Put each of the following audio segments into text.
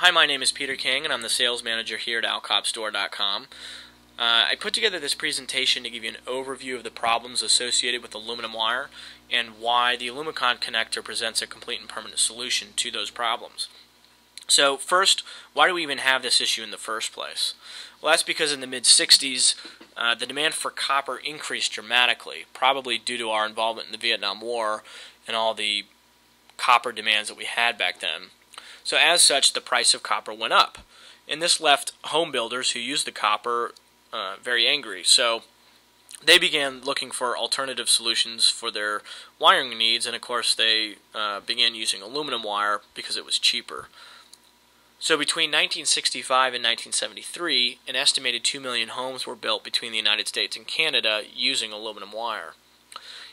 Hi, my name is Peter King, and I'm the sales manager here at alcopstore.com. I put together this presentation to give you an overview of the problems associated with aluminum wire and why the AlumiConn connector presents a complete and permanent solution to those problems. So first, why do we even have this issue in the first place? Well, that's because in the mid-60s, the demand for copper increased dramatically, probably due to our involvement in the Vietnam War and all the copper demands that we had back then. So as such, the price of copper went up. And this left home builders who used the copper very angry. So they began looking for alternative solutions for their wiring needs, and of course they began using aluminum wire because it was cheaper. So between 1965 and 1973, an estimated 2 million homes were built between the United States and Canada using aluminum wire.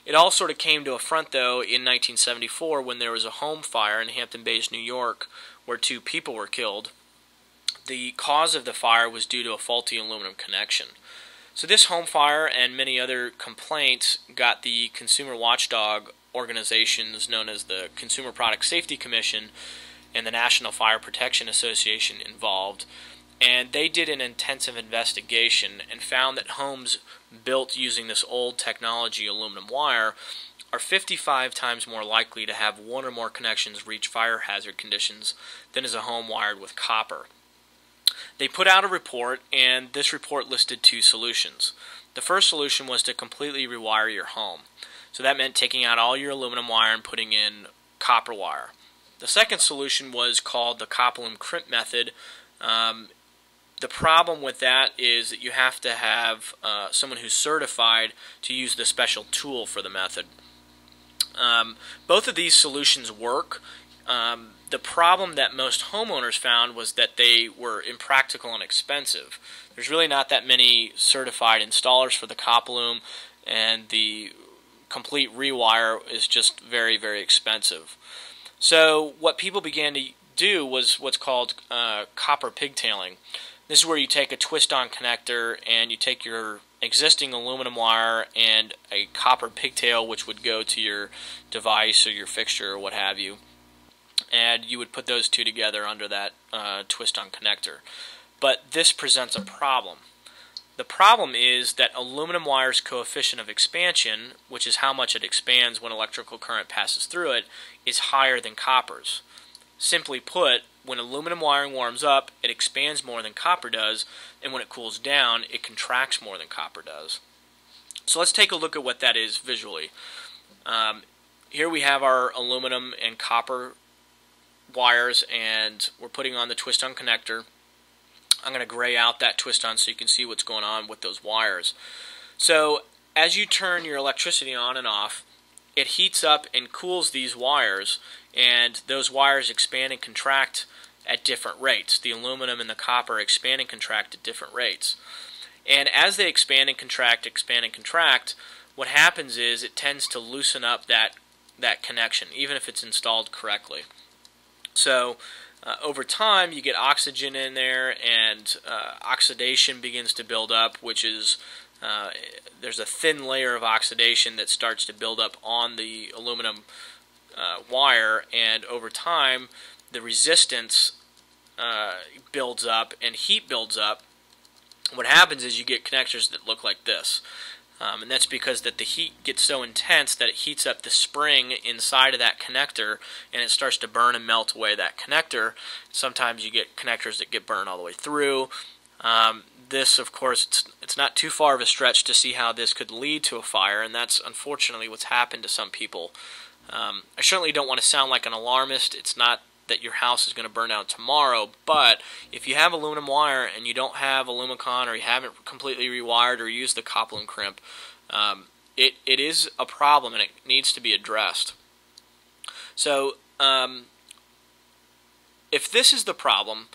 It all sort of came to a front, though, in 1974 when there was a home fire in Hampton Bays, New York, where 2 people were killed. The cause of the fire was due to a faulty aluminum connection. So this home fire and many other complaints got the consumer watchdog organizations known as the Consumer Product Safety Commission and the National Fire Protection Association involved. And they did an intensive investigation and found that homes built using this old technology, aluminum wire, are 55 times more likely to have one or more connections reach fire hazard conditions than is a home wired with copper. They put out a report, and this report listed 2 solutions. The first solution was to completely rewire your home. So that meant taking out all your aluminum wire and putting in copper wire. The second solution was called the Coupling crimp method. The problem with that is that you have to have someone who's certified to use the special tool for the method. Both of these solutions work. The problem that most homeowners found was that they were impractical and expensive. There's really not that many certified installers for the Coupling, and the complete rewire is just very, very expensive. So what people began to do was what's called copper pigtailing. This is where you take a twist-on connector and you take your existing aluminum wire and a copper pigtail, which would go to your device or your fixture or what have you, and you would put those 2 together under that twist-on connector. But this presents a problem. The problem is that aluminum wire's coefficient of expansion, which is how much it expands when electrical current passes through it, is higher than copper's. Simply put, when aluminum wiring warms up, it expands more than copper does, and when it cools down, it contracts more than copper does. So let's take a look at what that is visually. Here we have our aluminum and copper wires, and we're putting on the twist-on connector. I'm going to gray out that twist-on so you can see what's going on with those wires. So as you turn your electricity on and off, it heats up and cools these wires, and those wires expand and contract at different rates. The aluminum and the copper expand and contract at different rates. And as they expand and contract, what happens is it tends to loosen up that connection, even if it's installed correctly. So over time, you get oxygen in there, and oxidation begins to build up, which is there's a thin layer of oxidation that starts to build up on the aluminum wire, and over time the resistance builds up and heat builds up. What happens is you get connectors that look like this, and that's because that the heat gets so intense that it heats up the spring inside of that connector, and it starts to burn and melt away that connector. Sometimes you get connectors that get burned all the way through. This, of course, it's not too far of a stretch to see how this could lead to a fire, and that's unfortunately what's happened to some people. I certainly don't want to sound like an alarmist. It's not that your house is going to burn down tomorrow, but if you have aluminum wire and you don't have AlumiConn, or you haven't completely rewired or used the Coupling crimp, it is a problem, and it needs to be addressed. So if this is the problem,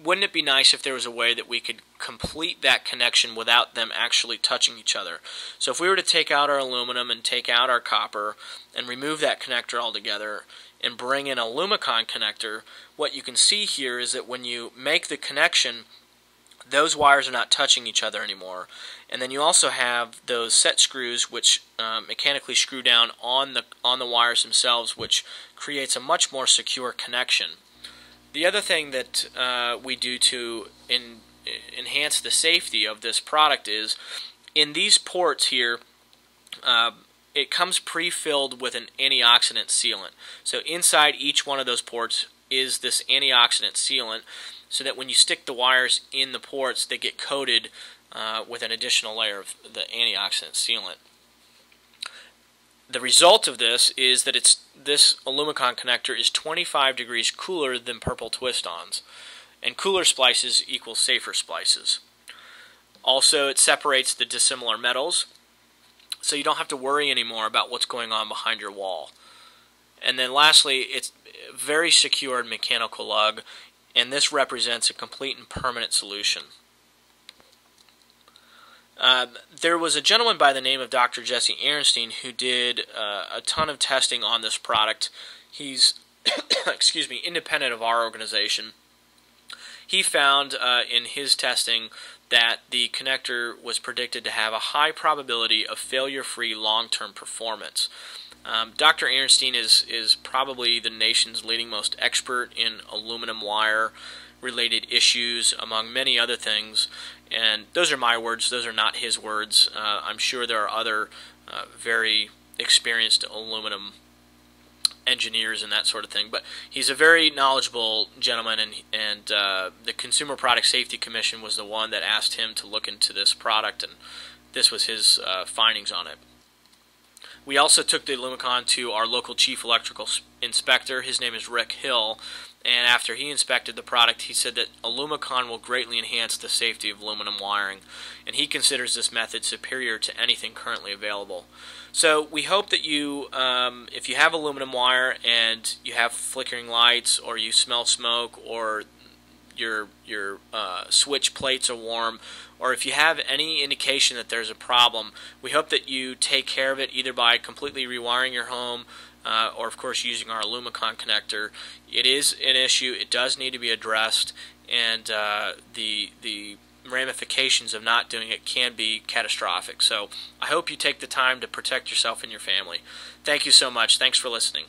wouldn't it be nice if there was a way that we could complete that connection without them actually touching each other? So if we were to take out our aluminum and take out our copper and remove that connector altogether and bring in a AlumiConn connector, what you can see here is that when you make the connection, those wires are not touching each other anymore. And then you also have those set screws which mechanically screw down on the wires themselves, which creates a much more secure connection. The other thing that we do to enhance the safety of this product is in these ports here, it comes pre-filled with an antioxidant sealant. So inside each one of those ports is this antioxidant sealant, so that when you stick the wires in the ports, they get coated with an additional layer of the antioxidant sealant. The result of this is that this AlumiConn connector is 25 degrees cooler than purple twist-ons, and cooler splices equal safer splices. Also, it separates the dissimilar metals, so you don't have to worry anymore about what's going on behind your wall. And then lastly, it's a very secured mechanical lug, and this represents a complete and permanent solution. There was a gentleman by the name of Dr. Jesse Ehrenstein who did a ton of testing on this product. He's excuse me, independent of our organization. He found in his testing that the connector was predicted to have a high probability of failure-free long-term performance. Dr. Ehrenstein is probably the nation's leading most expert in aluminum wire related issues, among many other things. And those are my words, those are not his words. I'm sure there are other very experienced aluminum engineers and that sort of thing, but he's a very knowledgeable gentleman, and the Consumer Product Safety Commission was the one that asked him to look into this product, and this was his findings on it. We also took the AlumiConn to our local chief electrical inspector. His name is Rick Hill, and after he inspected the product, he said that AlumiConn will greatly enhance the safety of aluminum wiring, and he considers this method superior to anything currently available. So we hope that you, if you have aluminum wire and you have flickering lights, or you smell smoke, or your switch plates are warm, or if you have any indication that there's a problem, we hope that you take care of it either by completely rewiring your home, or of course using our AlumiConn connector. It is an issue, it does need to be addressed, and the ramifications of not doing it can be catastrophic. So I hope you take the time to protect yourself and your family. Thank you so much. Thanks for listening.